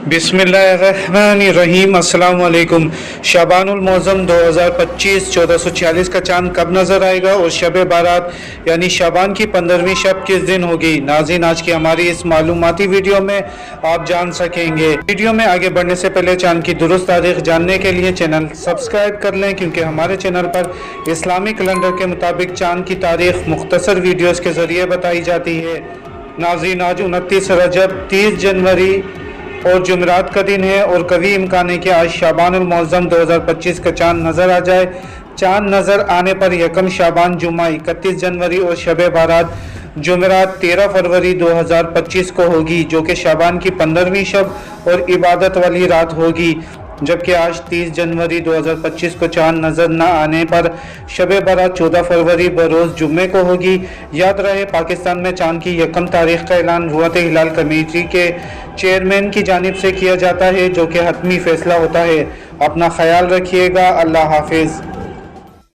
बिस्मिल्लाहिर्रहमानिर्रहीम। अस्सलाम वालेकुम। शाबानुल मौज़म 2025 1446 का चांद कब नज़र आएगा और शब बारात यानी शाबान की 15वीं शब किस दिन होगी? नाज़रीन, आज की हमारी इस मालूमाती वीडियो में आप जान सकेंगे। वीडियो में आगे बढ़ने से पहले चांद की दुरुस्त तारीख जानने के लिए चैनल सब्सक्राइब कर लें, क्योंकि हमारे चैनल पर इस्लामी कैलेंडर के मुताबिक चांद की तारीख मुख्तसर वीडियोज़ के ज़रिए बताई जाती है। नाज़रीन, आज 29 रजब 30 जनवरी और जुमेरात का दिन है और कभी इम्कान है कि आज शाबानुल मौज़म 2025 का चांद नज़र आ जाए। चांद नज़र आने पर यकम शाबान जुम्मा 31 जनवरी और शब बारात जुमेरात 13 फरवरी 2025 को होगी, जो कि शाबान की 15वीं शब और इबादत वाली रात होगी। जबकि आज 30 जनवरी 2025 को चांद नज़र न आने पर शब बारात 14 फरवरी बरोज़ जुम्मे को होगी। याद रहे, पाकिस्तान में चांद की यकम तारीख का ऐलान रुअत हिलाल कमेटी के चेयरमैन की जानिब से किया जाता है, जो कि हतमी फ़ैसला होता है। अपना ख्याल रखिएगा। अल्लाह हाफिज़।